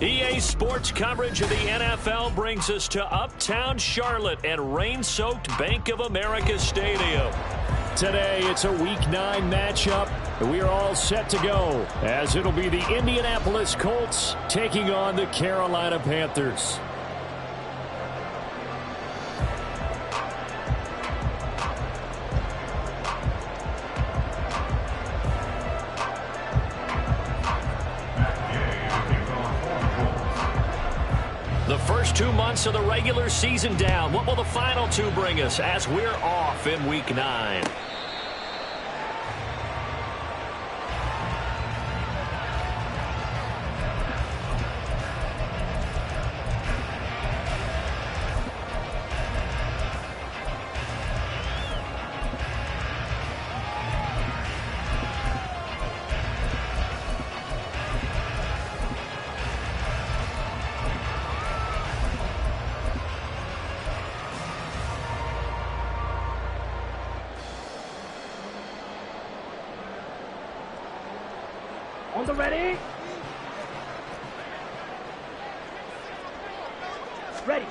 EA Sports coverage of the NFL brings us to Uptown Charlotte and rain-soaked Bank of America Stadium. Today, it's a Week 9 matchup. We are all set to go, as it'll be the Indianapolis Colts taking on the Carolina Panthers. The first 2 months of the regular season down. What will the final 2 bring us as we're off in Week 9? On the ready? Ready.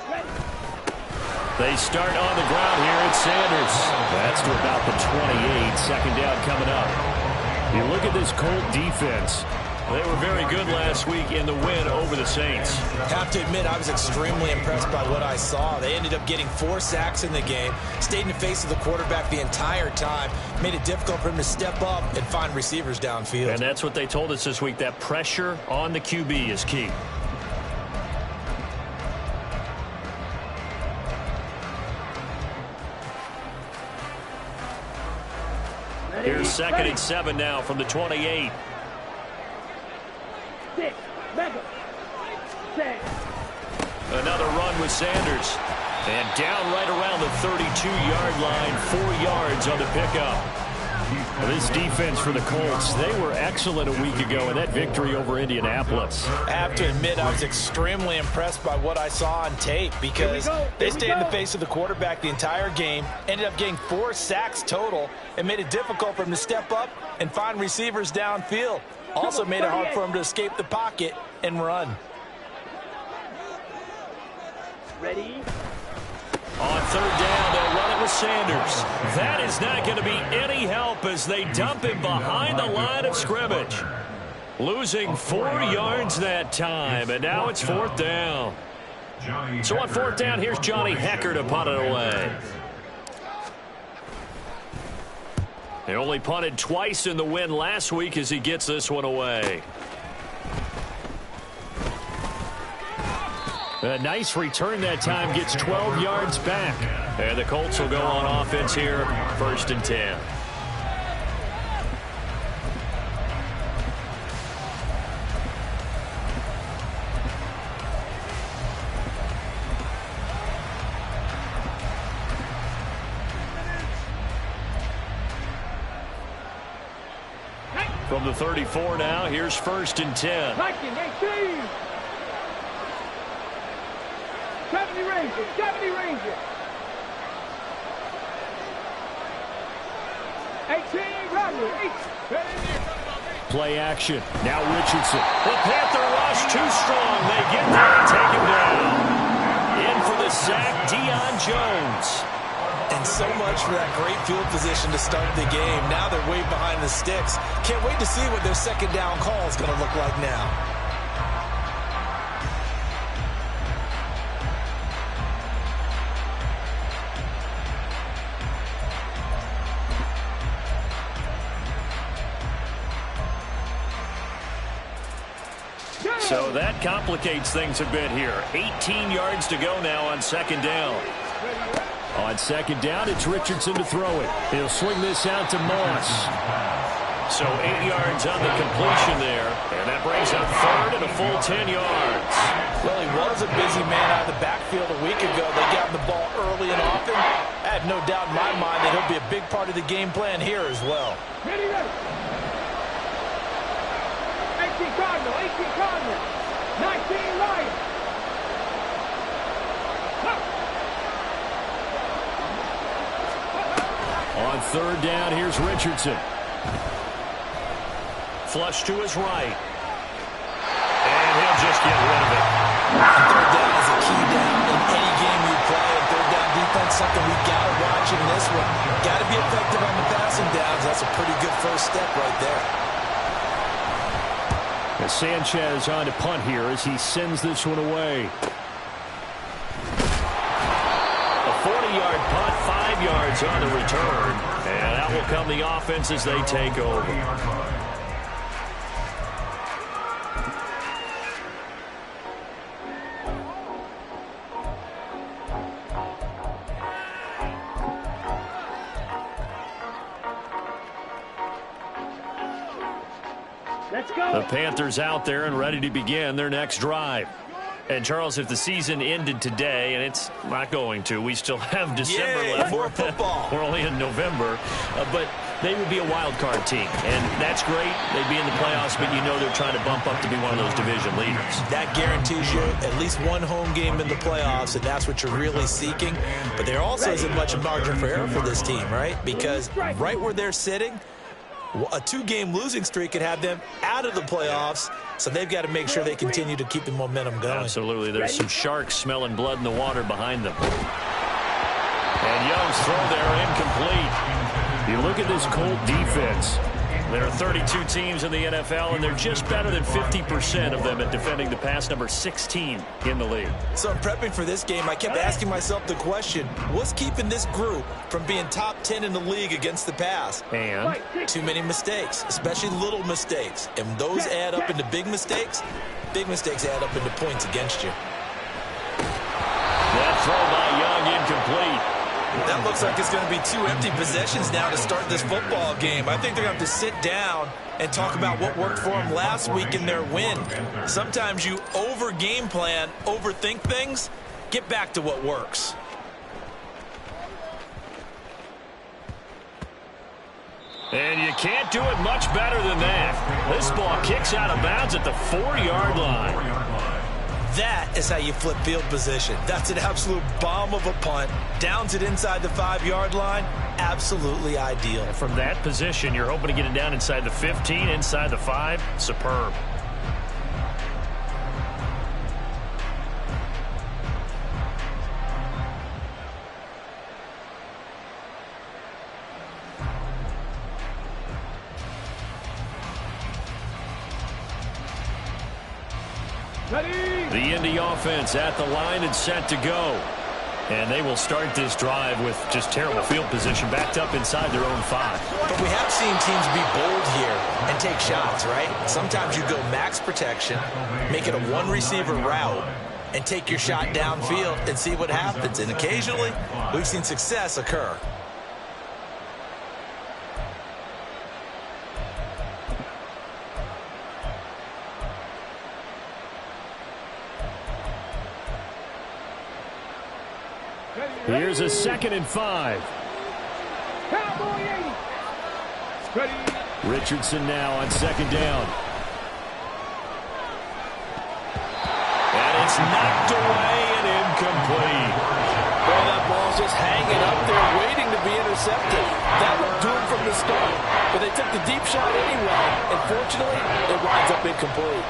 They start on the ground here at Sanders. That's to about the 28. Second down coming up. You look at this Colt defense. They were very good last week in the win over the Saints. Have to admit, I was extremely impressed by what I saw. They ended up getting 4 sacks in the game, stayed in the face of the quarterback the entire time, made it difficult for him to step up and find receivers downfield. And that's what they told us this week, that pressure on the QB is key. Here's 2nd and 7 now from the 28. 6, mega, 6. Another run with Sanders. And down right around the 32-yard line, 4 yards on the pickup. This defense for the Colts, they were excellent a week ago in that victory over Indianapolis. I have to admit, I was extremely impressed by what I saw on tape because they stayed in the face of the quarterback the entire game, ended up getting 4 sacks total, and made it difficult for him to step up and find receivers downfield. Also made it hard for him to escape the pocket and run. Ready? On 3rd down, they'll run it with Sanders. That is not going to be any help as they dump him behind the line of scrimmage. Losing 4 yards that time, and now it's 4th down. So on 4th down, here's Johnny Hecker to punt it away. They only punted twice in the win last week as he gets this one away. A nice return that time, gets 12 yards back. And the Colts will go on offense here, 1st and 10. From the 34 now, here's 1st and 10. 70 Rangers. Play action. Now Richardson. The Panther rush too strong. They get there and take him down. In for the sack, Deion Jones. And so much for that great field position to start the game. Now they're way behind the sticks. Can't wait to see what their 2nd down call is going to look like now. So that complicates things a bit here. 18 yards to go now on 2nd down. On 2nd down, it's Richardson to throw it. He'll swing this out to Moss. So 8 yards on the completion there. And that brings up 3rd and a full 10 yards. Well, he was a busy man out of the backfield a week ago. They got him the ball early and often. I have no doubt in my mind that he'll be a big part of the game plan here as well. 18 Cardinals, 19 Lions. On 3rd down, here's Richardson. Flush to his right. And he'll they'll just get rid of it. Third down is a key down in any game you play. And third down defense, something we got to watch in this one. Got to be effective on the passing downs. That's a pretty good first step right there. As Sanchez on to punt here as he sends this one away. A 40-yard punt, 5 yards on the return. And out will come the offense as they take over. Let's go. The Panthers out there and ready to begin their next drive. And, Charles, if the season ended today, and it's not going to, we still have December left. More football. We're only in November. But they would be a wild card team. And that's great. They'd be in the playoffs, but you know they're trying to bump up to be one of those division leaders. That guarantees you at least one home game in the playoffs, and that's what you're really seeking. But there also isn't much of margin for error for this team, right? Because right where they're sitting, a 2-game losing streak could have them out of the playoffs, so they've got to make sure they continue to keep the momentum going. Absolutely. There's some sharks smelling blood in the water behind them. And Young's throw there incomplete. You look at this Colt defense. There are 32 teams in the NFL, and they're just better than 50% of them at defending the pass, number 16 in the league. So in prepping for this game, I kept asking myself the question, what's keeping this group from being top 10 in the league against the pass? And too many mistakes, especially little mistakes. And those add up into big mistakes. Big mistakes add up into points against you. That throw by Young incomplete. That looks like it's going to be 2 empty possessions now to start this football game. I think they're going to have to sit down and talk about what worked for them last week in their win. Sometimes you over-game plan, overthink things. Get back to what works. And you can't do it much better than that. This ball kicks out of bounds at the 4-yard line. That is how you flip field position. That's an absolute bomb of a punt. Downs it inside the 5-yard line. Absolutely ideal. From that position, you're hoping to get it down inside the 15, inside the 5. Superb. The Indy offense at the line and set to go. And they will start this drive with just terrible field position, backed up inside their own 5. But we have seen teams be bold here and take shots, right? Sometimes you go max protection, make it a 1-receiver route, and take your shot downfield and see what happens. And occasionally, we've seen success occur. Here's a 2nd and 5. Cowboy 80. Ready. Richardson now on 2nd down. And it's knocked away and incomplete. Well, that ball's just hanging up there waiting to be intercepted. That looked doomed from the start, but they took the deep shot anyway, and fortunately, it winds up incomplete.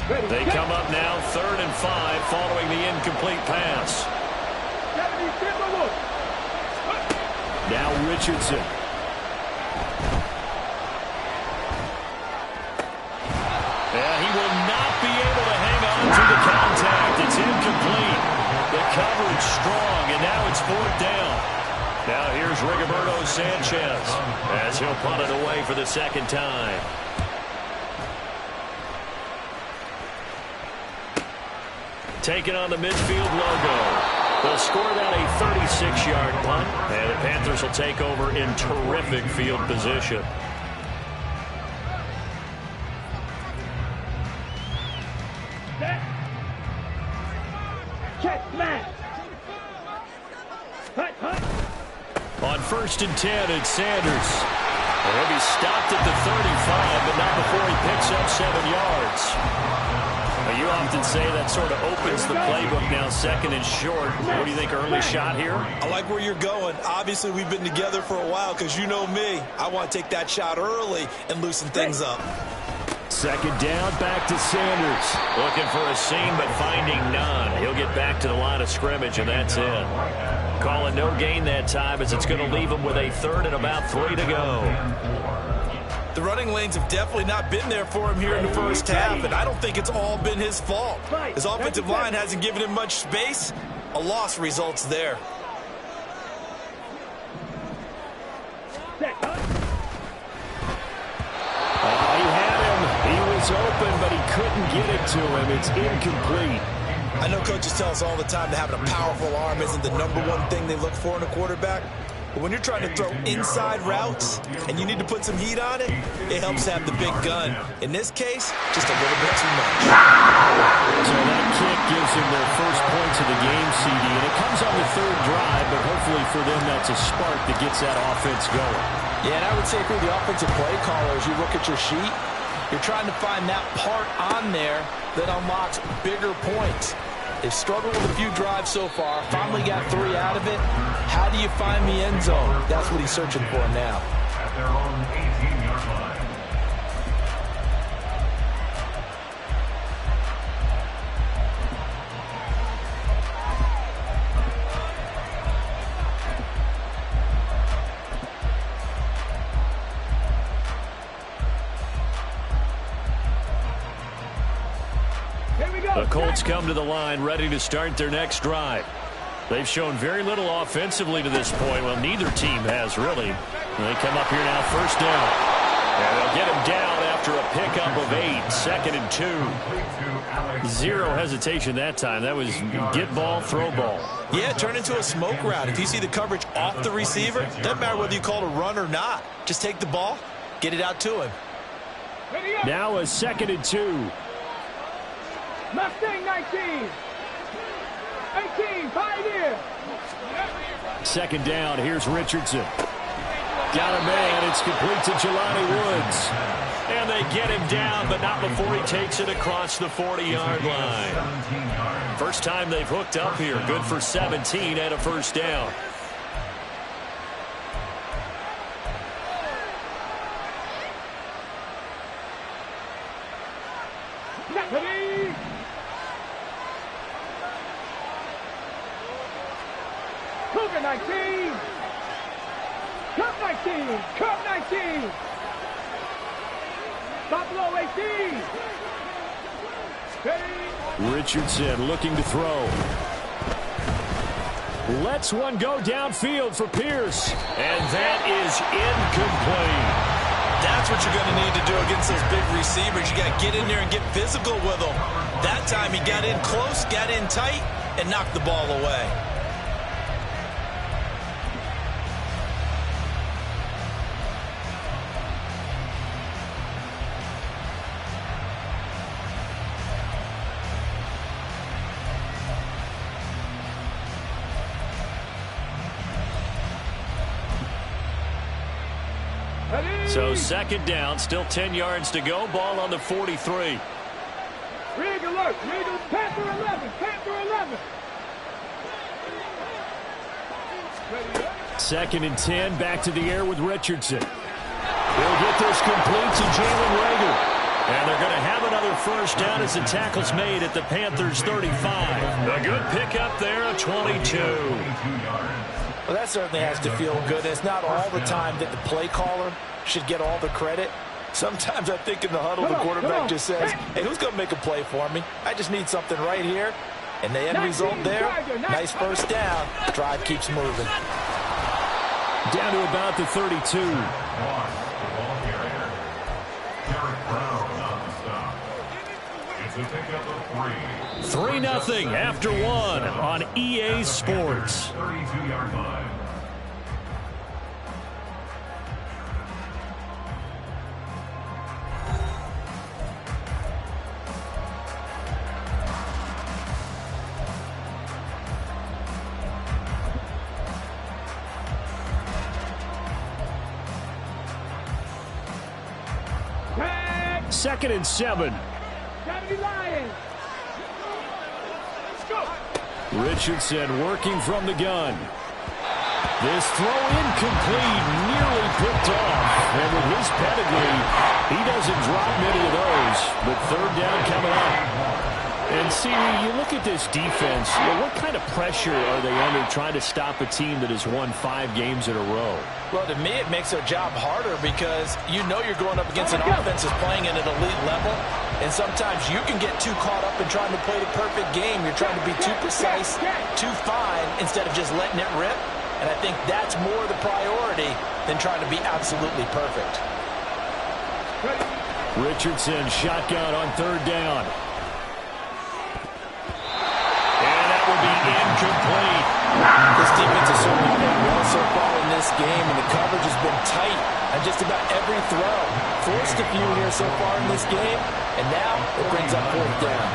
They come up now 3rd and 5 following the incomplete pass. Now Richardson. Yeah, he will not be able to hang on to the contact. It's incomplete. The coverage strong, and now it's 4th down. Now here's Rigoberto Sanchez as he'll punt it away for the 2nd time. Taking on the midfield logo. They'll score that a 36-yard punt, and the Panthers will take over in terrific field position. Check, man. On 1st and 10, it's Sanders. And he'll be stopped at the 35, but not before he picks up 7 yards. A Well, you often say that sort of opens the playbook now, second and short. What do you think, early shot here? I like where you're going. Obviously, we've been together for a while because you know me. I want to take that shot early and loosen things up. Second down, back to Sanders. Looking for a seam, but finding none. He'll get back to the line of scrimmage, and that's it. Calling no gain that time as it's going to leave him with a third and about 3 to go. The running lanes have definitely not been there for him here in the first half, and I don't think it's all been his fault. His offensive line hasn't given him much space. A loss results there. He had him. He was open, but he couldn't get it to him. It's incomplete. I know coaches tell us all the time that having a powerful arm isn't the #1 thing they look for in a quarterback. But when you're trying to throw inside routes and you need to put some heat on it, it helps have the big gun. In this case, just a little bit too much. So that kick gives him their first points of the game, CD. And it comes on the third drive, but hopefully for them that's a spark that gets that offense going. Yeah, and I would say if you're the offensive play caller, as you look at your sheet, you're trying to find that part on there that unlocks bigger points. They've struggled with a few drives so far, finally got 3 out of it. How do you find the end zone? That's what he's searching for now. At their own 18-yard line. The Colts come to the line ready to start their next drive. They've shown very little offensively to this point. Well, neither team has, really. They come up here now, first down. And they'll get him down after a pickup of 8, 2nd and 2. Zero hesitation that time. That was get ball, throw ball. Yeah, turn into a smoke route. If you see the coverage off the receiver, doesn't matter whether you call it a run or not. Just take the ball, get it out to him. Now a 2nd and 2. Mustang 19. 18, Pioneer. Second down, here's Richardson. Got a man, it's complete to Jelani Woods. And they get him down, but not before he takes it across the 40-yard line. First time they've hooked up here, good for 17 and a first down. Cougar 19. Cup 19. Cup 19. Buffalo 18. Richardson looking to throw. Lets one go downfield for Pierce. And that is incomplete. That's what you're going to need to do against those big receivers. You got to get in there and get physical with them. That time he got in close, got in tight, and knocked the ball away. So second down, still 10 yards to go. Ball on the 43. Rig alert. Rig alert. Panther 11. Panther 11. Second and 10, back to the air with Richardson. They'll get this complete to Jalen Reagor. And they're going to have another first down as the tackle's made at the Panthers' 35. A good pickup there, a 22. Well, that certainly has to feel good. It's not all the time that the play caller should get all the credit. Sometimes I think in the huddle, the quarterback just says, hey, who's going to make a play for me? I just need something right here. And the end result there, nice first down. Drive keeps moving. Down to about the 32. 3-0 after one on EA Sports. 32-yard line. Second and 7. Gotta be Lions. Richardson working from the gun. This throw incomplete, nearly picked off. And with his pedigree, he doesn't drop many of those. But third down coming up. And see, you look at this defense, what kind of pressure are they under trying to stop a team that has won 5 games in a row? Well, to me, it makes their job harder because you know you're going up against an offense that's playing at an elite level. And sometimes you can get too caught up in trying to play the perfect game. You're trying to be too precise, too fine, instead of just letting it rip. And I think that's more the priority than trying to be absolutely perfect. Richardson shotgun on third down. And that will be incomplete. This defense has certainly played well so far in this game, and the coverage has been tight on just about every throw. Forced a few here so far in this game, and now it brings up fourth down.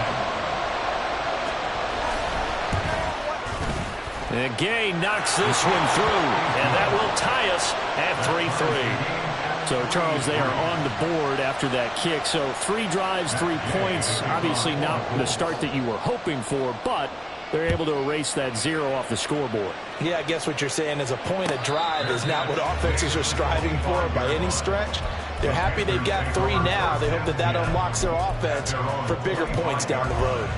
And Gay knocks this one through, and that will tie us at 3-3. So, Charles, they are on the board after that kick. So 3 drives, 3 points. Obviously not the start that you were hoping for, but they're able to erase that 0 off the scoreboard. Yeah, I guess what you're saying is a point a drive is not what offenses are striving for by any stretch. They're happy they've got 3 now. They hope that that unlocks their offense for bigger points down the road.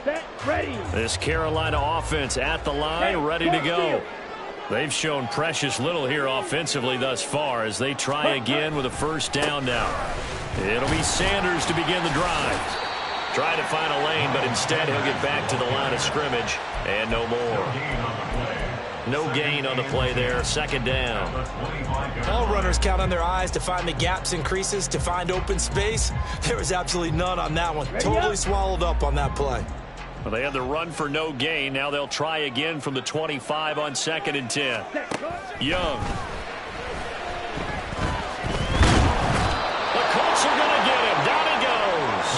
Set, ready. This Carolina offense at the line, ready to go. They've shown precious little here offensively thus far as they try again with a first down now. It'll be Sanders to begin the drive. Try to find a lane, but instead he'll get back to the line of scrimmage and no more. No gain on the play there. Second down. All runners count on their eyes to find the gaps and creases, to find open space. There was absolutely none on that one. Totally swallowed up on that play. Well, they had the run for no gain. Now they'll try again from the 25 on 2nd and 10. Young. The Colts are going to get him. Down he goes.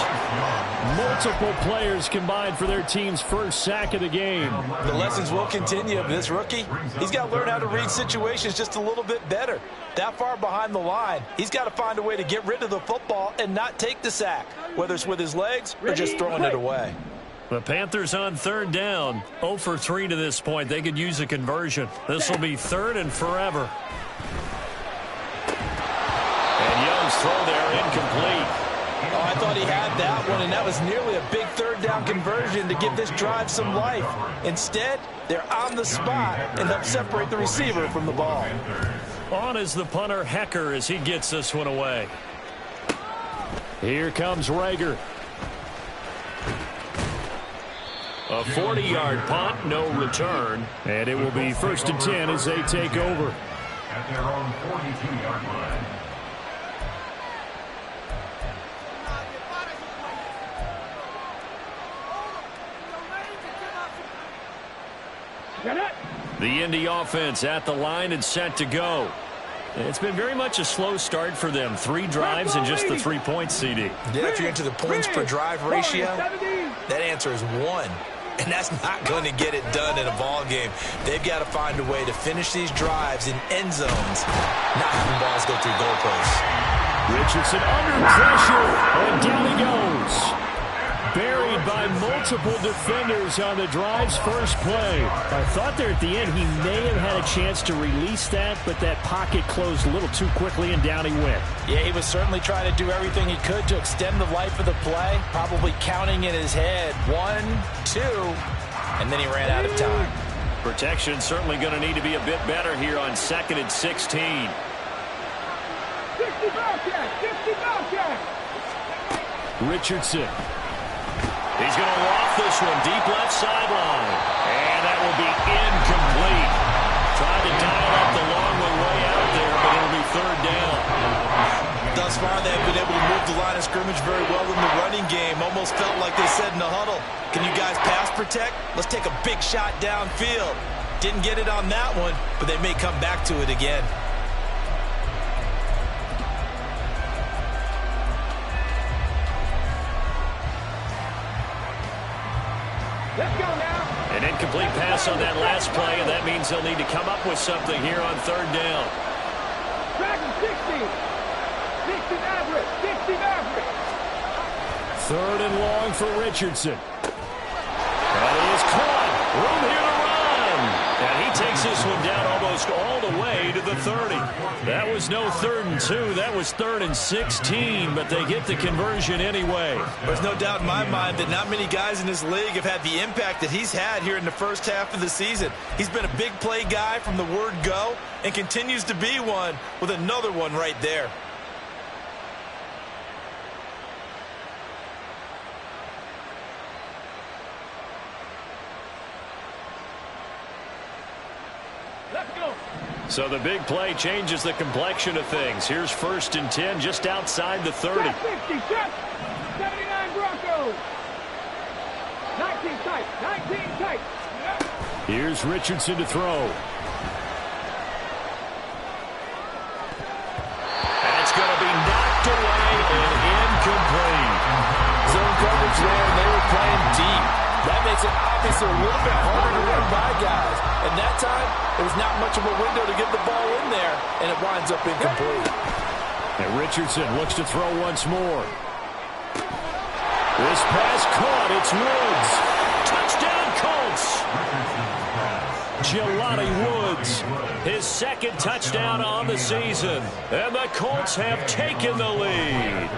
Multiple players combined for their team's first sack of the game. The lessons will continue. This rookie, he's got to learn how to read situations just a little bit better. That far behind the line, he's got to find a way to get rid of the football and not take the sack, whether it's with his legs or just throwing it away. The Panthers on third down. 0 for 3 to this point. They could use a conversion. This will be 3rd and forever. And Young's throw there incomplete. Oh, I thought he had that one, and that was nearly a big third down conversion to give this drive some life. Instead, they're on the spot and help separate the receiver from the ball. On is the punter, Hecker, as he gets this one away. Here comes Rager. A 40-yard punt, no return. And it will be 1st and 10 as they take over. At their own 42-yard line. The Indy offense at the line and set to go. It's been very much a slow start for them. 3 drives and just the 3 points, CD. Yeah, if you're into the points per drive ratio, that answer is 1. And that's not going to get it done in a ball game. They've got to find a way to finish these drives in end zones, not having balls go through goalposts. Richardson under pressure, and down he goes. Buried by multiple defenders on the drive's first play. I thought there at the end he may have had a chance to release that, but that pocket closed a little too quickly, and down he went. Yeah, he was certainly trying to do everything he could to extend the life of the play, probably counting in his head 1, 2, and then he ran out of time. Protection certainly going to need to be a bit better here on 2nd and 16. 60 Bobcat! Richardson. He's going to loft this one deep left sideline. And that will be incomplete. Tried to dial up the long one way out there, but it'll be 3rd down. Thus far, they've been able to move the line of scrimmage very well in the running game. Almost felt like they said in the huddle, can you guys pass protect? Let's take a big shot downfield. Didn't get it on that one, but they may come back to it again. Let's go now. An incomplete pass on that last play, and that means they'll need to come up with something here on 3rd down. Dragon 60. 60 Maverick. 60 Maverick. 3rd and long for Richardson. knocks this one down almost all the way to the 30. That was no 3rd and 2. That was 3rd and 16, but they get the conversion anyway. There's no doubt in my mind that not many guys in this league have had the impact that he's had here in the first half of the season. He's been a big play guy from the word go and continues to be one with another one right there. So the big play changes the complexion of things. Here's 1st and 10 just outside the 30. 50, 79 Broncos. 19 tight, 19 tight. Here's Richardson to throw. That's going to be knocked away and incomplete. Zone coverage there, and they were playing deep. That makes it obviously a little bit harder to run by guys. And that time, there was not much of a window to get the ball in there, and it winds up incomplete. And Richardson looks to throw once more. This pass caught. It's Woods. Touchdown, Colts. Jelani Woods, his 2nd touchdown on the season. And the Colts have taken the lead.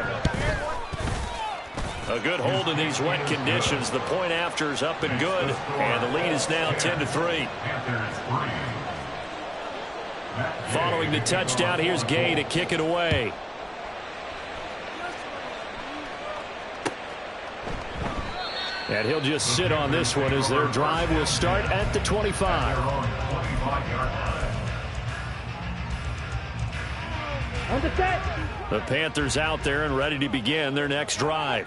A good hold in these wet conditions. The point after is up and good. And the lead is now 10-3. Following the touchdown, here's Gay to kick it away. And he'll just sit on this one as their drive will start at the 25. On the set. The Panthers out there and ready to begin their next drive.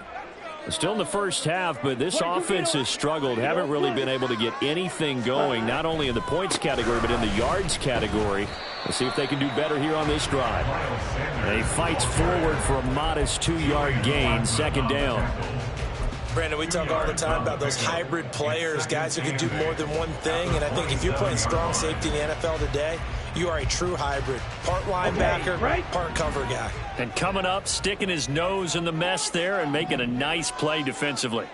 Still in the first half, but this offense has struggled. Haven't really been able to get anything going, not only in the points category, but in the yards category. Let's see if they can do better here on this drive. And he fights forward for a modest 2-yard gain, 2nd down. Brandon, we talk all the time about those hybrid players, guys who can do more than one thing. And I think if you're playing strong safety in the NFL today, you are a true hybrid. Part linebacker, part cover guy. And coming up, sticking his nose in the mess there and making a nice play defensively.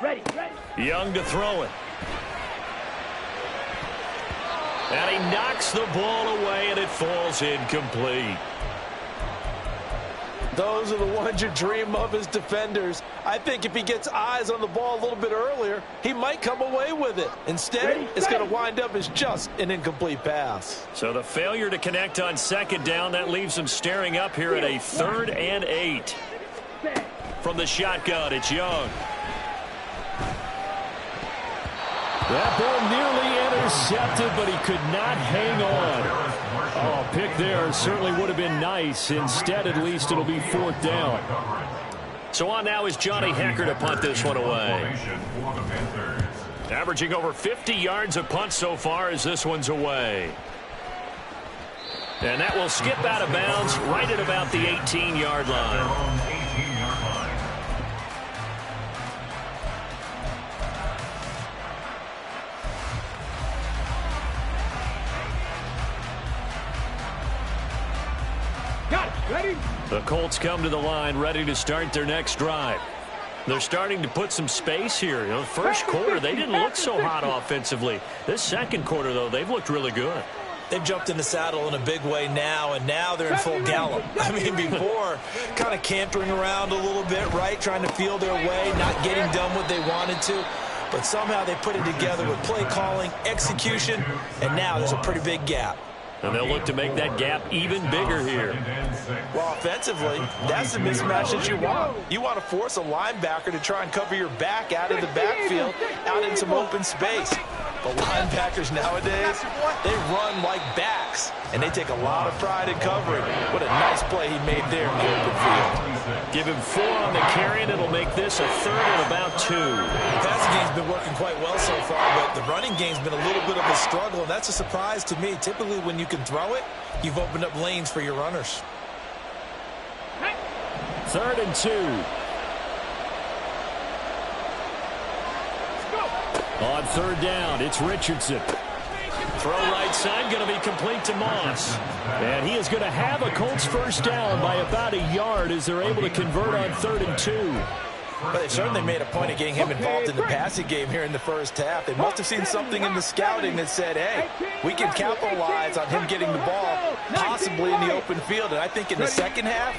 Ready. Young to throw it. And he knocks the ball away, and it falls incomplete. Those are the ones you dream of as defenders. I think if he gets eyes on the ball a little bit earlier, he might come away with it. Instead, it's going to wind up as just an incomplete pass. So the failure to connect on 2nd down, that leaves him staring up here at a 3rd and 8. From the shotgun, it's Young. That ball nearly intercepted, but he could not hang on. Oh, pick there certainly would have been nice. Instead, at least it'll be 4th down. So on now is Johnny Hecker to punt this one away. Averaging over 50 yards a punt so far as this one's away. And that will skip out of bounds right at about the 18-yard line. Ready? The Colts come to the line ready to start their next drive. They're starting to put some space here. You know, the first quarter, they didn't look so hot offensively. This 2nd quarter, though, they've looked really good. They've jumped in the saddle in a big way now, and now they're in full gallop. I mean, before, kind of cantering around a little bit, right, trying to feel their way, not getting done what they wanted to. But somehow they put it together with play calling, execution, and now there's a pretty big gap. And they'll look to make that gap even bigger here. Well, offensively, that's the mismatch that you want. You want to force a linebacker to try and cover your back out of the backfield, out in some open space. But linebackers nowadays, they run like backs, and they take a lot of pride in covering. What a nice play he made there in the open field. Give him 4 on the carry, and it'll make this a 3rd and about 2. The passing game's been working quite well so far, but the running game's been a little bit of a struggle, and that's a surprise to me. Typically, when you can throw it, you've opened up lanes for your runners. 3rd and 2. On 3rd down, it's Richardson. Throw right side, going to be complete to Moss. And he is going to have a Colts 1st down by about a yard as they're able to convert on 3rd and 2. But they've certainly made a point of getting him involved in the passing game here in the first half. They must have seen something in the scouting that said, hey, we can capitalize on him getting the ball, possibly in the open field. And I think in the second half,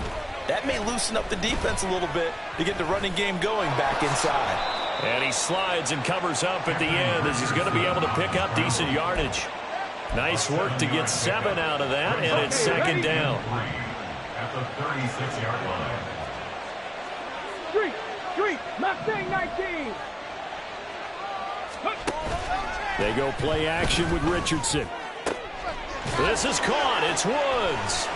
that may loosen up the defense a little bit to get the running game going back inside. And he slides and covers up at the end as he's going to be able to pick up decent yardage. Nice work to get 7 out of that, and it's second down. At the 36-yard line. Street, Mustang 19. They go play action with Richardson. This is caught. It's Woods.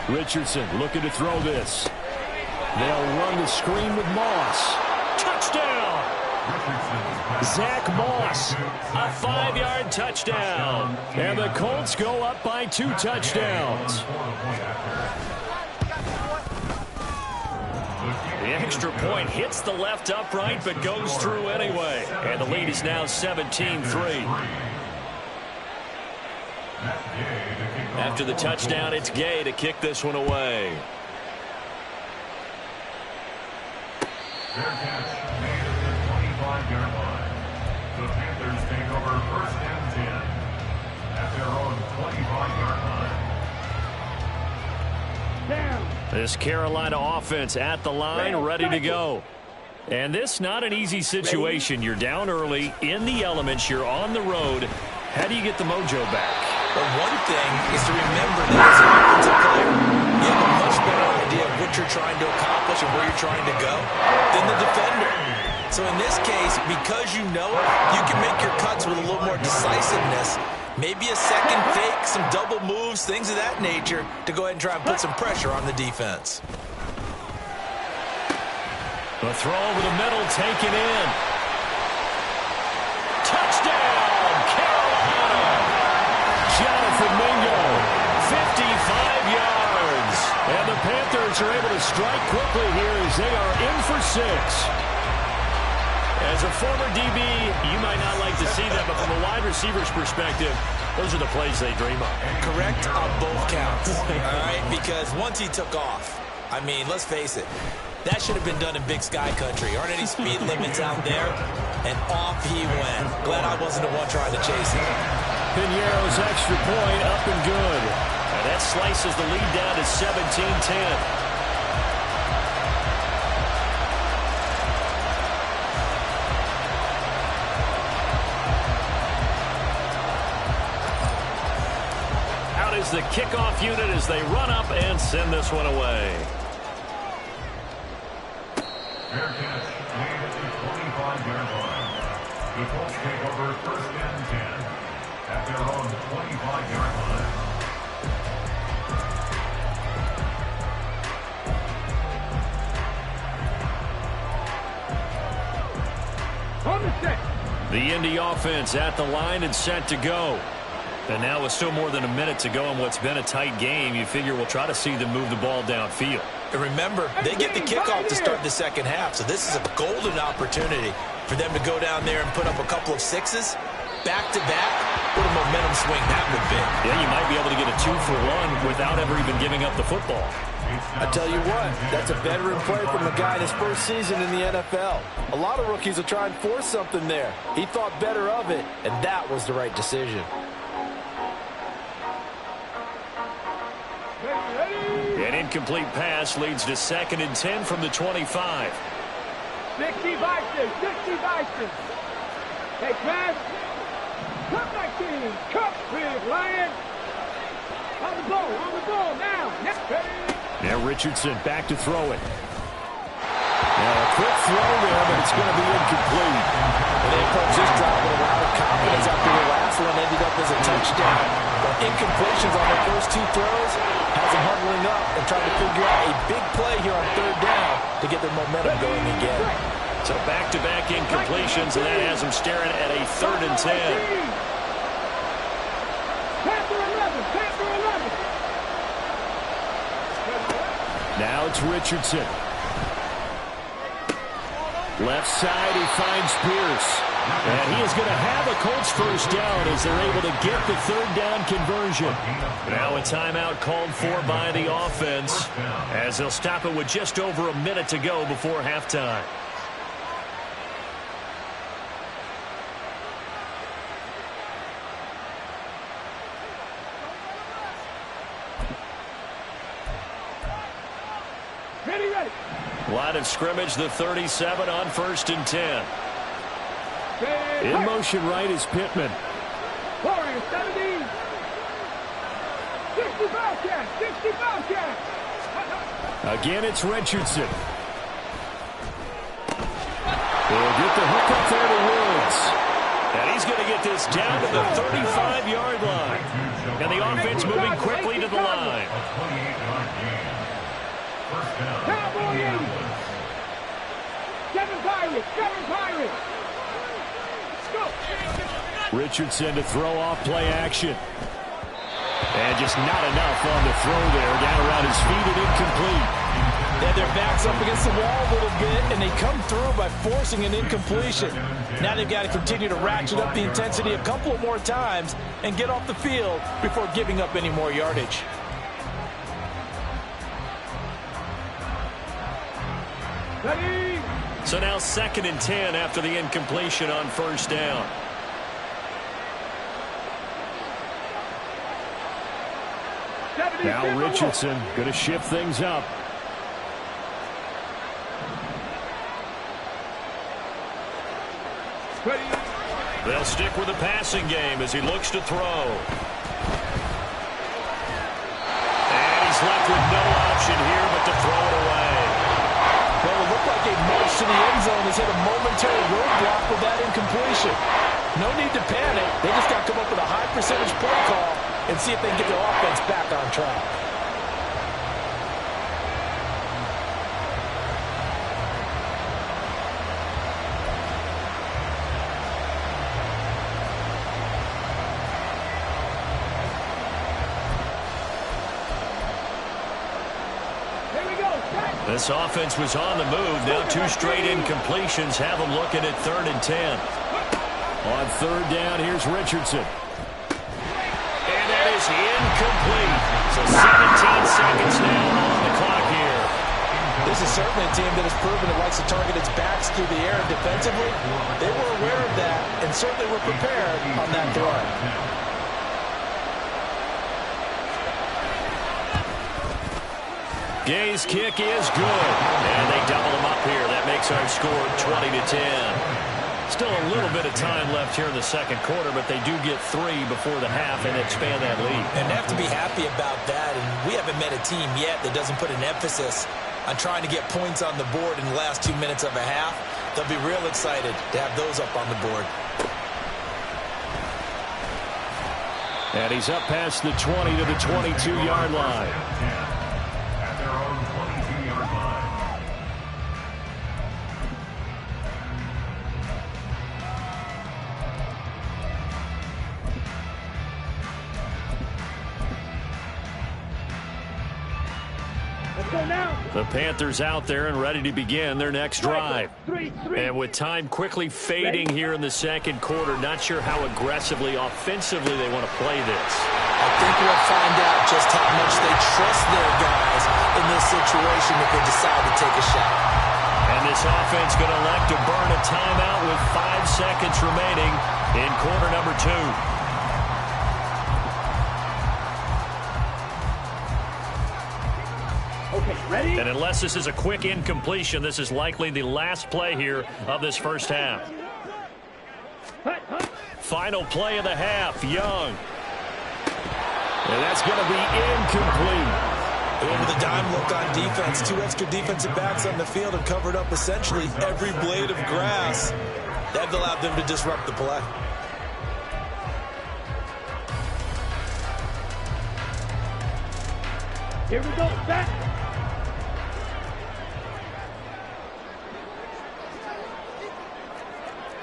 Richardson looking to throw this. They'll run the screen with Moss. Touchdown! Zach Moss, a 5-yard touchdown. And the Colts go up by 2 touchdowns. The extra point hits the left upright but goes through anyway. And the lead is now 17-3. After the touchdown, it's Gay to kick this one away. Fair catch made at the 25-yard line. The Panthers take over 1st and 10 at their own 25-yard line. Down. This Carolina offense at the line, ready to go. And this not an easy situation. You're down early, in the elements, you're on the road. How do you get the mojo back? But one thing is to remember that as an offensive player, you have a much better idea of what you're trying to accomplish and where you're trying to go than the defender. So in this case, because you know it, you can make your cuts with a little more decisiveness. Maybe a second fake, some double moves, things of that nature to go ahead and try and put some pressure on the defense. The throw over the middle, taken in. Touchdown, Carolina! Jonathan Mingo, 55 yards. And the Panthers are able to strike quickly here as they are in for 6. As a former DB, you might not like to see that, but from a wide receiver's perspective, those are the plays they dream of. Correct on both counts, all right? Because once he took off, I mean, let's face it, that should have been done in Big Sky country. Aren't any speed limits out there? And off he went. Glad I wasn't the one trying to chase him. Piñeiro's extra point up and good. And that slices the lead down to 17-10. Is the kickoff unit as they run up and send this one away. Fair catch made at the 25-yard line. The Colts take over 1st and 10 at their own 25-yard line. On the set. The Indy offense at the line and set to go. And now with still more than a minute to go in what's been a tight game, you figure we'll try to see them move the ball downfield. And remember, they get the kickoff to start the second half, so this is a golden opportunity for them to go down there and put up a couple of 6s, back-to-back. What a momentum swing that would be. Yeah, you might be able to get a 2-for-1 without ever even giving up the football. I tell you what, that's a veteran play from a guy in his first season in the NFL. A lot of rookies will try and force something there. He thought better of it, and that was the right decision. An incomplete pass leads to 2nd and 10 from the 25. 60 Bison. Hey, pass. Cut my team. Cut, big lion. On the ball, now. Now Richardson back to throw it. Now a quick throw there, but it's going to be incomplete. And they approach this drive with a lot of confidence after the last one ended up as a touchdown. But incompletions on their first 2 throws has them huddling up and trying to figure out a big play here on 3rd down to get their momentum going again. So back-to-back incompletions, and that has him staring at a 3rd and 10. Now it's Richardson. Left side, he finds Pierce. And he is going to have a Colts first down as they're able to get the 3rd down conversion. Now a timeout called for by the offense as they'll stop it with just over a minute to go before halftime. Ready. Line of scrimmage, the 37 on 1st and 10. In motion right is Pittman. 70. 65 catch. Again, it's Richardson. He'll get the hook up there to Woods. And he's going to get this down to the 35-yard line. And the offense moving quickly to the line. Cowboy 80. 7 Pirates. Richardson to throw off play action. And just not enough on the throw there. Down around his feet and incomplete. Yeah, their back's up against the wall a little bit, and they come through by forcing an incompletion. Now they've got to continue to ratchet up the intensity a couple of more times and get off the field before giving up any more yardage. Ready. So now 2nd and 10 after the incompletion on 1st down. Now Richardson going to shift things up. Ready. They'll stick with the passing game as he looks to throw. And he's left with no option here but to throw it away. Well, it looked like a march to the end zone has hit a momentary roadblock with that incompletion. No need to panic. They just got to come up with a high percentage play call and see if they can get their offense back on track. This offense was on the move. Now 2 straight incompletions have them looking at 3rd and 10. On 3rd down, here's Richardson. And that is incomplete. So 17 seconds now on the clock here. This is certainly a team that has proven it likes to target its backs through the air and defensively. They were aware of that and certainly were prepared on that throw. Gay's kick is good. And they double him up here. That makes our score 20-10. Still a little bit of time left here in the 2nd quarter, but they do get 3 before the half and expand that lead. And they have to be happy about that. And we haven't met a team yet that doesn't put an emphasis on trying to get points on the board in the last 2 minutes of a half. They'll be real excited to have those up on the board. And he's up past the 20 to the 22-yard line. At their own 22-yard line. Let's go now. The Panthers out there and ready to begin their next drive. And with time quickly fading here in the 2nd quarter, not sure how aggressively, offensively they want to play this. I think we'll find out just how much they trust their guys in this situation if they decide to take a shot. And this offense going to elect to burn a timeout with 5 seconds remaining in quarter number 2. Okay, ready? And unless this is a quick incompletion, this is likely the last play here of this first half. Final play of the half, Young. And that's going to be incomplete. Over the dime look on defense. 2 extra defensive backs on the field and covered up essentially every blade of grass. That allowed them to disrupt the play. Here we go, set.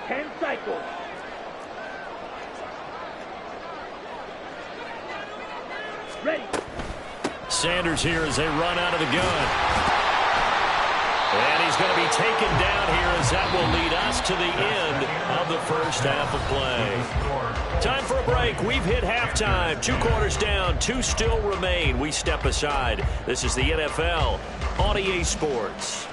10 cycles. Ready. Sanders here as they run out of the gun. And he's going to be taken down here as that will lead us to the end of the first half of play. Time for a break. We've hit halftime. 2 quarters down. 2 still remain. We step aside. This is the NFL on EA Sports.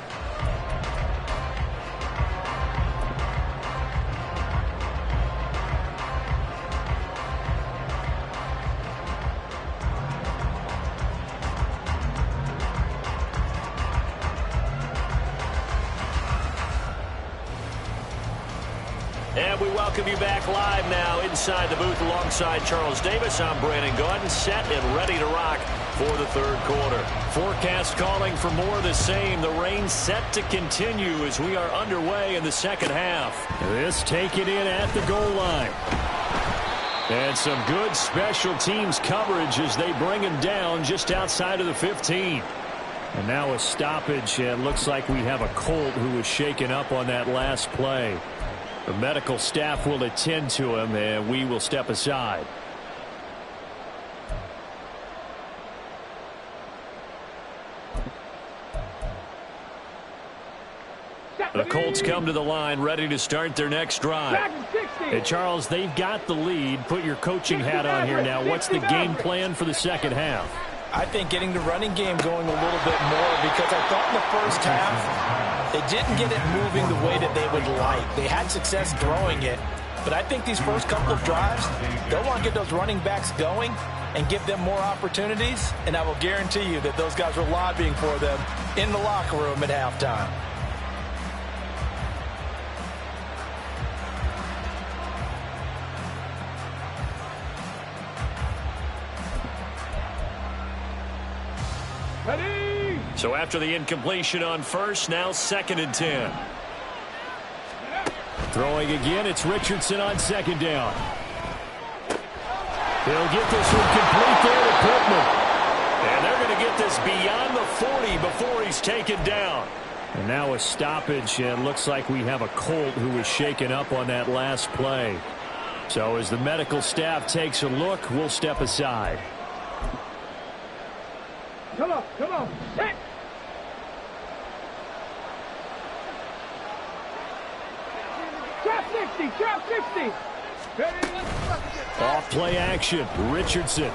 And we welcome you back live now inside the booth alongside Charles Davis. I'm Brandon Gaudin, set and ready to rock for the third quarter. Forecast calling for more of the same. The rain set to continue as we are underway in the second half. This taken in at the goal line. And some good special teams coverage as they bring him down just outside of the 15. And now a stoppage. It looks like we have a Colt who was shaken up on that last play. The medical staff will attend to him, and we will step aside. The Colts come to the line, ready to start their next drive. And Charles, they've got the lead. Put your coaching hat on here now. What's the game plan for the second half? I think getting the running game going a little bit more, because I thought in the first half they didn't get it moving the way that they would like. They had success throwing it, but I think these first couple of drives, they'll want to get those running backs going and give them more opportunities, and I will guarantee you that those guys were lobbying for them in the locker room at halftime. Ready. So after the incompletion on first, now 2nd and 10. Throwing again, it's Richardson on 2nd down. He'll get this one complete there to Pittman. And they're going to get this beyond the 40 before he's taken down. And now a stoppage, and looks like we have a Colt who was shaken up on that last play. So as the medical staff takes a look, we'll step aside. Come on, come on. Hit. Trap 60, trap 60. Ready. Off play action, Richardson.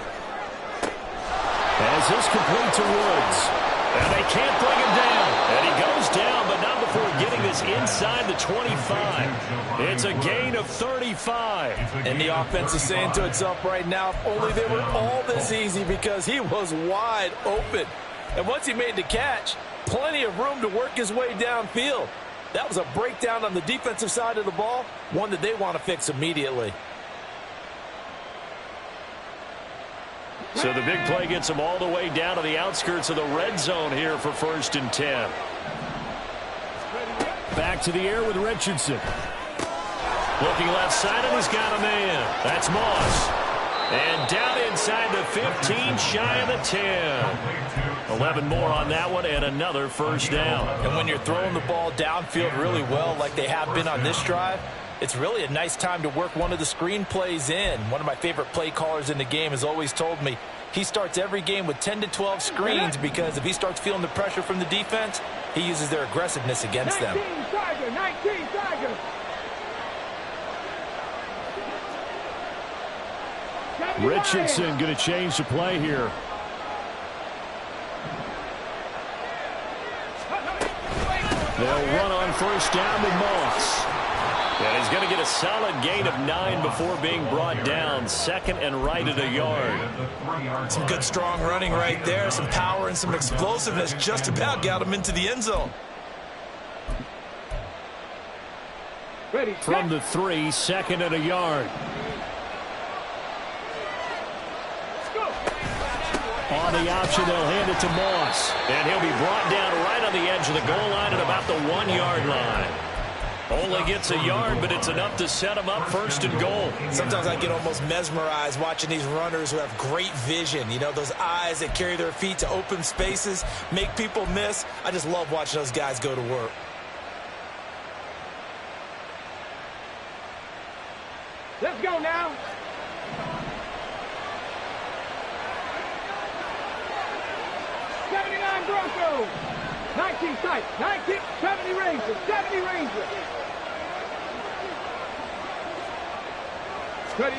As this complete to Woods. And they can't bring him down. And he goes down, but not before getting this inside the 25. It's a gain of 35. And the offense is saying to itself right now, if only they were all this easy, because he was wide open. And once he made the catch, plenty of room to work his way downfield. That was a breakdown on the defensive side of the ball, one that they want to fix immediately. So the big play gets them all the way down to the outskirts of the red zone here for 1st and 10. Back to the air with Richardson. Looking left side, and he's got a man. That's Moss. And down inside the 15, shy of the 10. 11 more on that one, and another first down. And when you're throwing the ball downfield really well, like they have been on this drive, it's really a nice time to work one of the screen plays in. One of my favorite play callers in the game has always told me he starts every game with 10 to 12 screens, because if he starts feeling the pressure from the defense, he uses their aggressiveness against them. 19 Tiger, 19 Tiger. Richardson going to change the play here. They'll run on first down with Moss. And he's going to get a solid gain of 9 before being brought down. 2nd and right at a yard. Some good strong running right there. Some power and some explosiveness. Just about got him into the end zone. Ready. From the 3, 2nd and a yard. On the option, they'll hand it to Moss. And he'll be brought down right on the edge of the goal line at about the 1-yard line. Only gets a yard, but it's enough to set him up 1st and goal. Sometimes I get almost mesmerized watching these runners who have great vision. You know, those eyes that carry their feet to open spaces, make people miss. I just love watching those guys go to work. Let's go now. '79 Broncos. 19 tight. 19, 70 Rangers. 70 Rangers. Ready.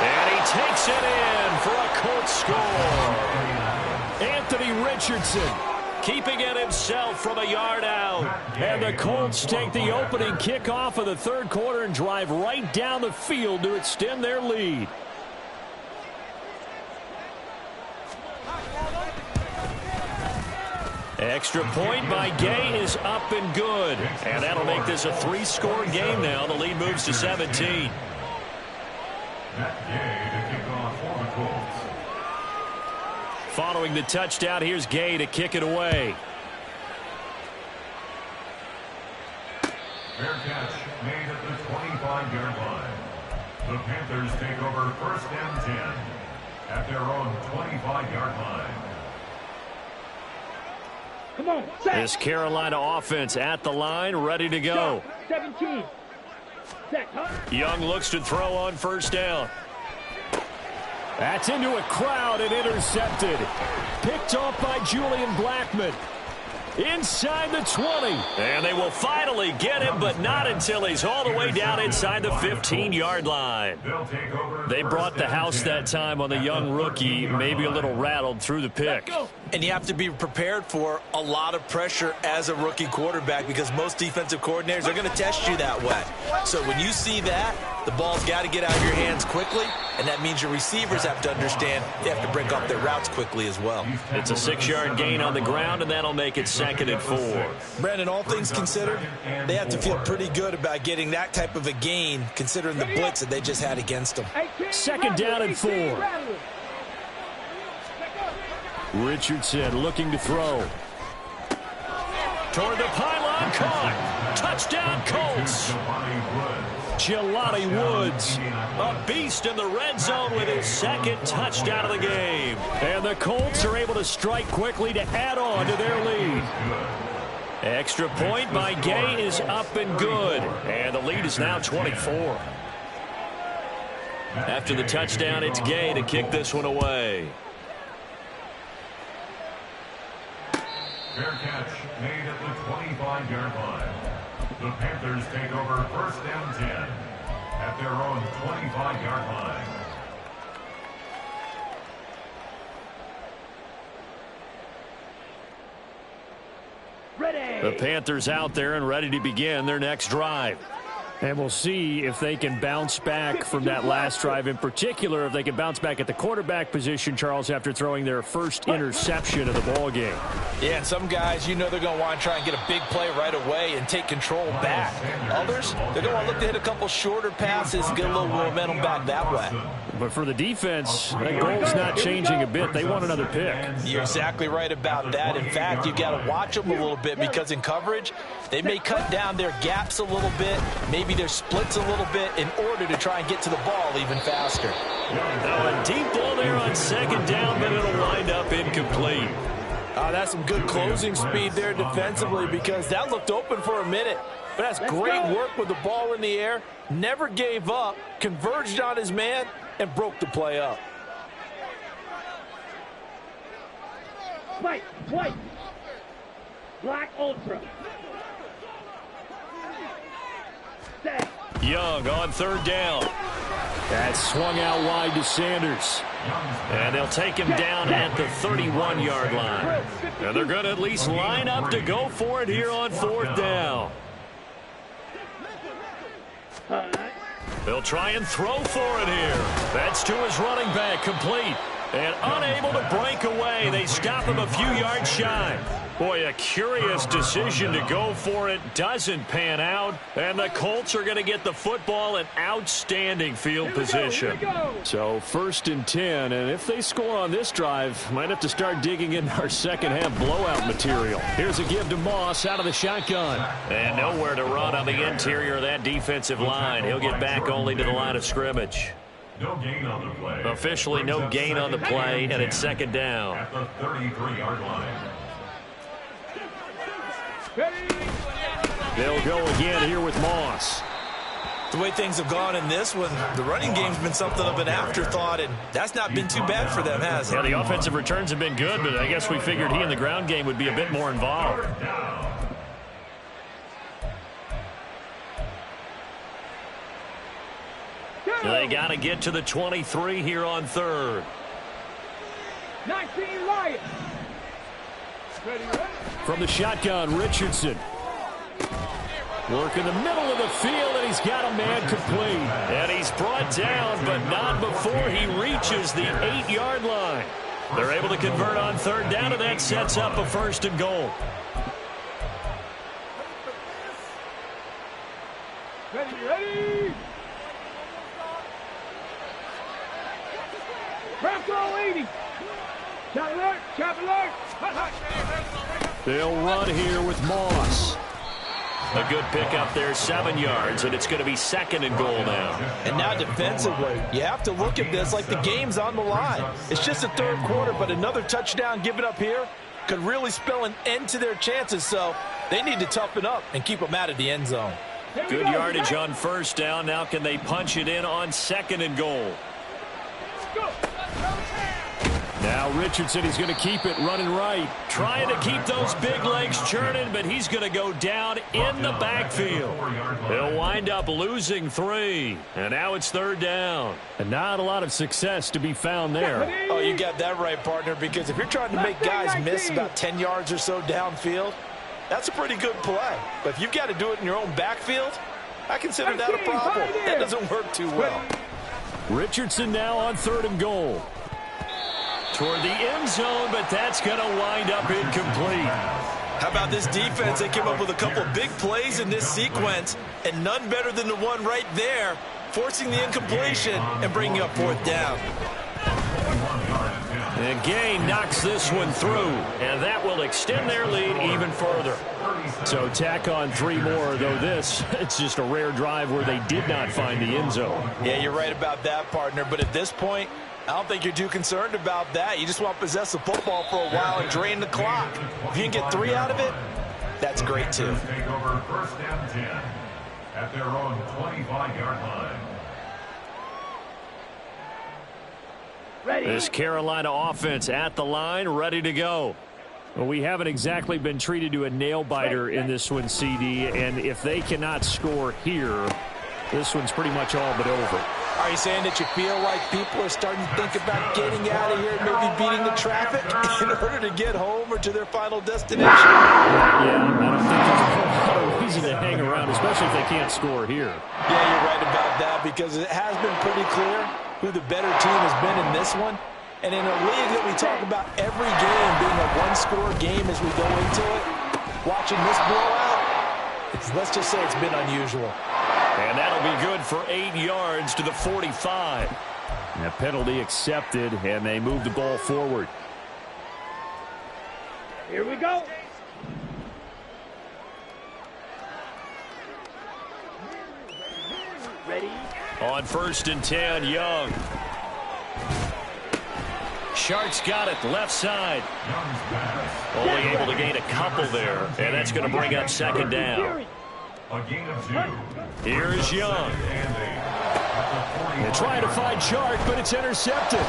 And he takes it in for a Colts score. Anthony Richardson keeping it himself from a yard out. And the Colts take the opening kickoff of the third quarter and drive right down the field to extend their lead. Extra point by Gay is up and good. And that'll make this a 3-score game now. The lead moves to 17. Following the touchdown, here's Gay to kick it away. Fair catch made at the 25-yard line. The Panthers take over first and 10 at their own 25-yard line. Come on, set. This Carolina offense at the line, ready to go. 17. Set, huh? Young looks to throw on first down. That's into a crowd and intercepted. Picked off by Julian Blackmon. Inside the 20. And they will finally get him, but not until he's all the way down inside the 15-yard line. They brought the house that time on the young rookie, maybe a little rattled through the pick. And you have to be prepared for a lot of pressure as a rookie quarterback because most defensive coordinators are going to test you that way. So when you see that, the ball's got to get out of your hands quickly, and that means your receivers have to understand they have to break off their routes quickly as well. It's a 6-yard gain on the ground, and that'll make it 2nd and 4. Brandon, all things considered, they have to feel pretty good about getting that type of a gain considering the blitz that they just had against them. 2nd down and 4. Richardson looking to throw. Toward the pylon, caught. Touchdown, Colts. Jelani Woods, a beast in the red zone with his 2nd touchdown of the game. And the Colts are able to strike quickly to add on to their lead. Extra point by Gay is up and good. And the lead is now 24. After the touchdown, it's Gay to kick this one away. Fair catch made at the 25-yard line. The Panthers take over first and 10 at their own 25-yard line. Ready. The Panthers out there and ready to begin their next drive. And we'll see if they can bounce back from that last drive, in particular, if they can bounce back at the quarterback position, Charles, after throwing their first interception of the ball game. Yeah, and some guys, you know they're going to want to try and get a big play right away and take control back. Others, they're going to want to look to hit a couple shorter passes and get a little momentum back that way. But for the defense, that goal's not changing a bit. They want another pick. You're exactly right about that. In fact, you've got to watch them a little bit because in coverage, they may cut down their gaps a little bit, maybe their splits a little bit in order to try and get to the ball even faster. Now a deep ball there on 2nd down, but it'll wind up incomplete. That's some good closing speed there defensively because that looked open for a minute. But that's great work with the ball in the air. Never gave up, converged on his man, and broke the play up. White. Black Ultra. Set. Young on 3rd down. That swung out wide to Sanders. And they'll take him down at the 31-yard line. And they're going to at least line up to go for it here on 4th down. They'll try and throw for it here. That's to his running back, complete. And unable to break away. They stop him a few yards shy. Boy, a curious decision to go for it. Doesn't pan out. And the Colts are going to get the football in outstanding field position. So 1st and 10. And if they score on this drive, might have to start digging in our second half blowout material. Here's a give to Moss out of the shotgun. And nowhere to run on the interior of that defensive line. He'll get back only to the line of scrimmage. No gain on the play. Officially no gain on the play, and it's 2nd down. At the 33-yard line. They'll go again here with Moss. The way things have gone in this one, the running game's been something of an afterthought, and that's not been too bad for them, has it? Yeah, the offensive returns have been good, but I guess we figured he in the ground game would be a bit more involved. They got to get to the 23 here on third. 19 Lions. From the shotgun, Richardson. Work in the middle of the field, and he's got a man complete. And he's brought down, but not before he reaches the 8-yard line. They're able to convert on third down, and that sets up a 1st and goal. Ready. Bronco 80. Chop alert. They'll run here with Moss. A good pickup there, 7 yards, and it's going to be 2nd and goal now. And now defensively, you have to look at this like the game's on the line. It's just the third quarter, but another touchdown given up here could really spell an end to their chances, so they need to toughen up and keep them out of the end zone. Good yardage on 1st down. Now can they punch it in on 2nd and goal? Now Richardson, he's going to keep it running right. Trying to keep those big legs churning, but he's going to go down in the backfield. He'll wind up losing 3. And now it's 3rd down. And not a lot of success to be found there. Oh, you got that right, partner, because if you're trying to make guys miss about 10 yards or so downfield, that's a pretty good play. But if you've got to do it in your own backfield, I consider that a problem. That doesn't work too well. Richardson now on 3rd and goal. Toward the end zone, but that's going to wind up incomplete. How about this defense? They came up with a couple of big plays in this sequence, and none better than the one right there, forcing the incompletion and bringing up 4th down. And Gain knocks this one through, and that will extend their lead even further. So tack on 3 more, though this, it's just a rare drive where they did not find the end zone. Yeah, you're right about that, partner, but at this point, I don't think you're too concerned about that. You just want to possess the football for a while and drain the clock. If you can get 3 out of it, that's great too. Take over 1st and 10 at their own 25-yard line. Ready. This Carolina offense at the line, ready to go. Well, we haven't exactly been treated to a nail-biter in this one, CD, and if they cannot score here, this one's pretty much all but over. Are you saying that you feel like people are starting to think about getting out of here and maybe beating the traffic in order to get home or to their final destination? Yeah, I don't think there's a whole lot of reason to hang around, especially if they can't score here. Yeah, you're right about that because it has been pretty clear who the better team has been in this one. And in a league that we talk about every game being a one-score game as we go into it, watching this blowout, let's just say it's been unusual. And that'll be good for 8 yards to the 45. And a penalty accepted, and they move the ball forward. Here we go. Ready. On 1st and 10, Young. Shark's got it, left side. Only able to gain a couple there, and that's going to bring up 2nd down. A gain of 2. Here's Young. They're trying to find Shark, but it's intercepted.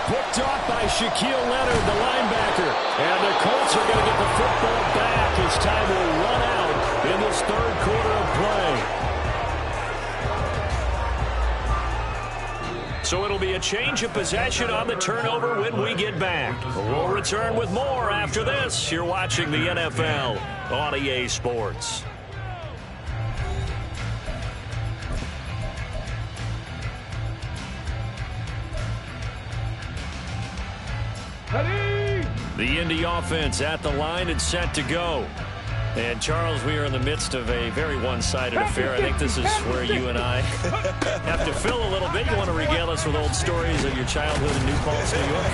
Picked off by Shaquille Leonard, the linebacker. And the Colts are going to get the football back as time will run out in this 3rd quarter of play. So it'll be a change of possession on the turnover when we get back. We'll return with more after this. You're watching the NFL on EA Sports. Ready. The Indy offense at the line and set to go. And, Charles, we are in the midst of a very one-sided affair. I think this is where you and I have to fill a little bit. You want to regale us with old stories of your childhood in New Paltz, New York?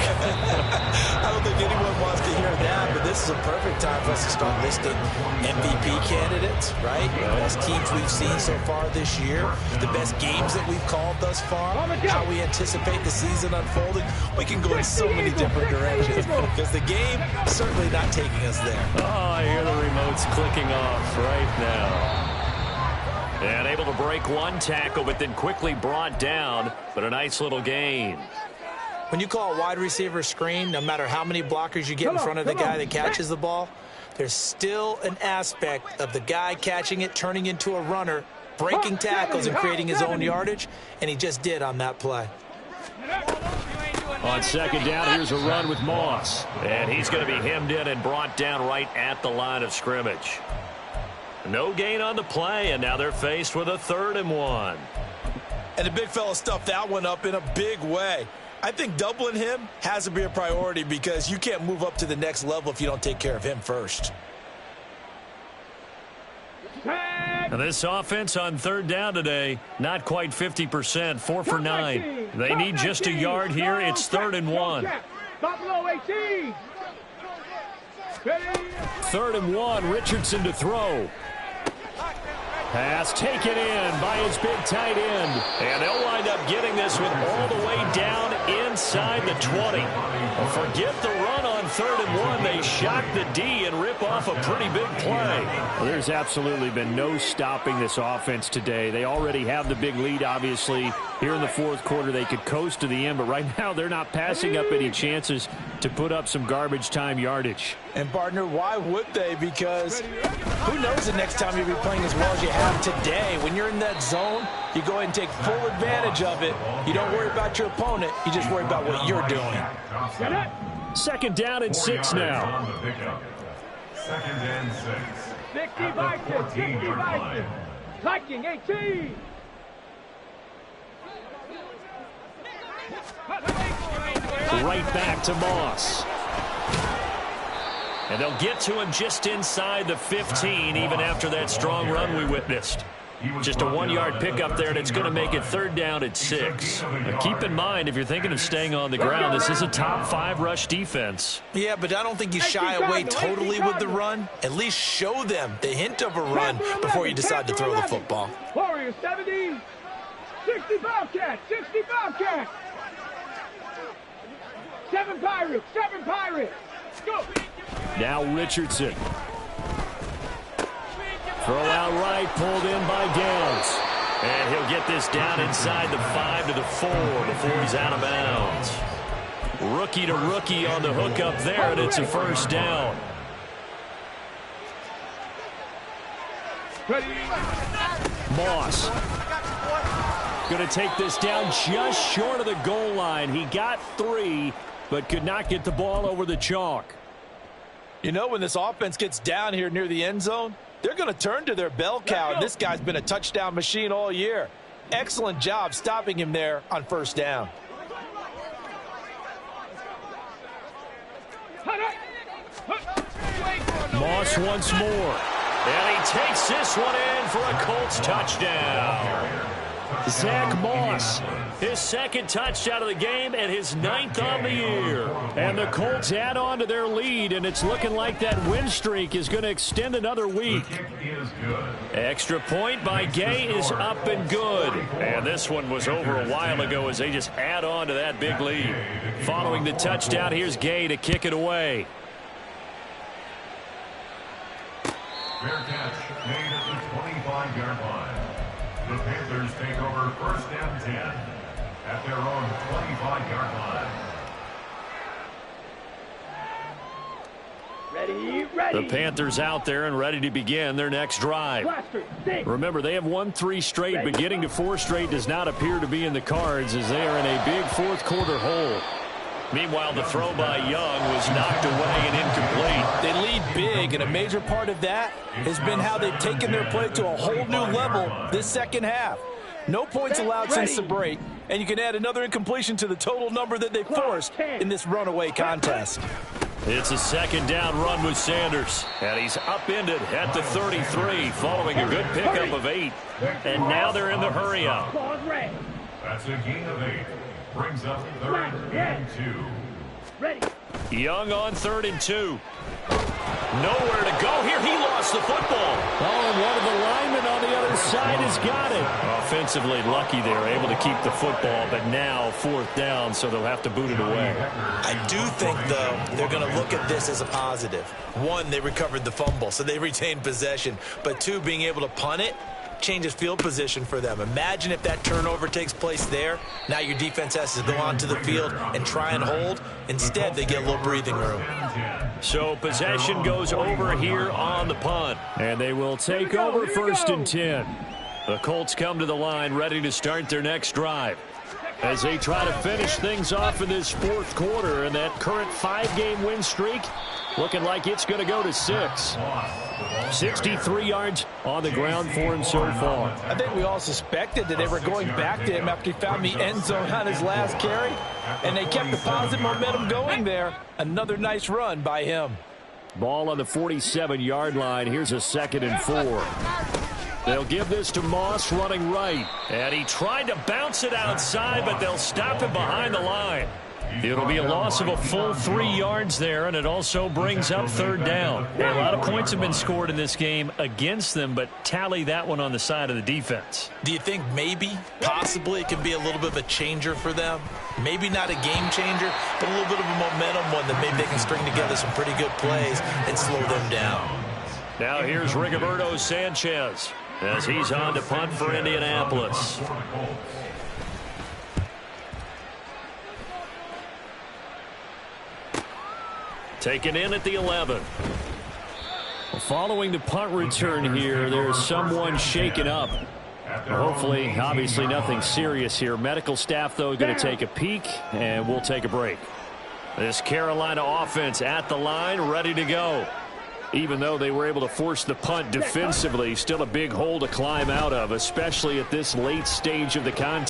I don't think anyone wants to hear that, but this is a perfect time for us to start listing MVP candidates, right? The best teams we've seen so far this year, the best games that we've called thus far, how we anticipate the season unfolding. We can go in so many different directions because the game is certainly not taking us there. Oh, I hear the remotes clicking off right now. And able to break one tackle, but then quickly brought down. But a nice little gain. When you call a wide receiver screen, no matter how many blockers you get in front of the guy that catches the ball, there's still an aspect of the guy catching it, turning into a runner, breaking tackles and creating his own yardage, and he just did on that play. On second down, here's a run with Moss. And he's going to be hemmed in and brought down right at the line of scrimmage. No gain on the play, and now they're faced with a 3rd and 1. And the big fella stuffed that one up in a big way. I think doubling him has to be a priority because you can't move up to the next level if you don't take care of him first. And this offense on 3rd down today, not quite 50%, 4 for 9. They need just a yard here. It's 3rd and 1. 3rd and 1, Richardson to throw. Pass taken in by his big tight end. And they'll wind up getting this one all the way down inside the 20. Well, forget the run on 3rd and 1. They shock the D and rip off a pretty big play. Well, there's absolutely been no stopping this offense today. They already have the big lead, obviously. Here in the 4th quarter, they could coast to the end, but right now they're not passing up any chances to put up some garbage time yardage. And, partner, why would they? Because who knows the next time you'll be playing as well as you have today. When you're in that zone, you go ahead and take full advantage of it. You don't worry about your opponent. You just worry about what you're doing. 2nd down and 6 now. 2nd and 6. 60 Vikings, 60 Vikings. Viking 18. Right back to Moss. And they'll get to him just inside the 15, even after that strong run we witnessed. Just a 1-yard pickup there, and it's going to make it 3rd down at 6. Now, keep in mind, if you're thinking of staying on the ground, this is a top 5 rush defense. Yeah, but I don't think you shy away totally with the run. At least show them the hint of a run before you decide to throw the football. Warriors 70. 60 Bobcats, 60 Bobcats. 7 Pirates, 7 Pirates. Go. Now Richardson. Throw out right, pulled in by Gales. And he'll get this down inside the 5 to the 4 before he's out of bounds. Rookie to rookie on the hook up there, and it's a 1st down. Moss. Going to take this down just short of the goal line. He got 3, but could not get the ball over the chalk. You know, when this offense gets down here near the end zone, they're going to turn to their bell cow, and this guy's been a touchdown machine all year. Excellent job stopping him there on 1st down. Moss once more. And he takes this one in for a Colts touchdown. Zach Moss, his 2nd touchdown of the game and his 9th on the year. And the Colts add on to their lead, and it's looking like that win streak is going to extend another week. Extra point by Gay is up and good. And this one was over a while ago as they just add on to that big lead. Following the touchdown, here's Gay to kick it away. Fair catch made at the 25-yard line. The Panthers take over 1st and 10 at their own 25-yard line. Ready. The Panthers out there and ready to begin their next drive. Remember, they have won 3 straight, but getting to 4 straight does not appear to be in the cards as they are in a big 4th quarter hole. Meanwhile, the throw by Young was knocked away and incomplete. They lead big, and a major part of that has been how they've taken their play to a whole new level this 2nd half. No points allowed since the break, and you can add another incompletion to the total number that they forced in this runaway contest. It's a 2nd down run with Sanders, and he's upended at the 33 following a good pickup of 8. And now they're in the hurry-up. That's a gain of 8. Brings up 3rd and 2. Young on 3rd and 2. Nowhere to go here. He lost the football. Oh, and one of the linemen on the other outside has got it. Offensively lucky they're able to keep the football, but now 4th down, so they'll have to boot it away. I do think, though, they're going to look at this as a positive. One, they recovered the fumble, so they retained possession. But two, being able to punt it changes field position for them. Imagine if that turnover takes place there. Now your defense has to go onto the field and try and hold. Instead, they get a little breathing room. So possession goes over here on the punt. And they will take over 1st and 10. The Colts come to the line ready to start their next drive as they try to finish things off in this 4th quarter. And that current 5-game win streak looking like it's going to go to 6. 63 yards on the ground for him so far. I think we all suspected that they were going back to him after he found the end zone on his last carry, and they kept the positive momentum going there. Another nice run by him. Ball on the 47-yard line. Here's a 2nd and 4. They'll give this to Moss running right. And he tried to bounce it outside, but they'll stop him behind the line. It'll be a loss of a full 3 yards there, and it also brings up 3rd down. A lot of points have been scored in this game against them, but tally that one on the side of the defense. Do you think maybe, possibly, it can be a little bit of a changer for them? Maybe not a game changer, but a little bit of a momentum one that maybe they can string together some pretty good plays and slow them down. Now here's Rigoberto Sanchez as he's on to punt for Indianapolis. Taken in at the 11. Following the punt return here, there's someone shaken up. Hopefully, obviously nothing serious here. Medical staff, though, going to take a peek, and we'll take a break. This Carolina offense at the line, ready to go. Even though they were able to force the punt defensively, still a big hole to climb out of, especially at this late stage of the contest.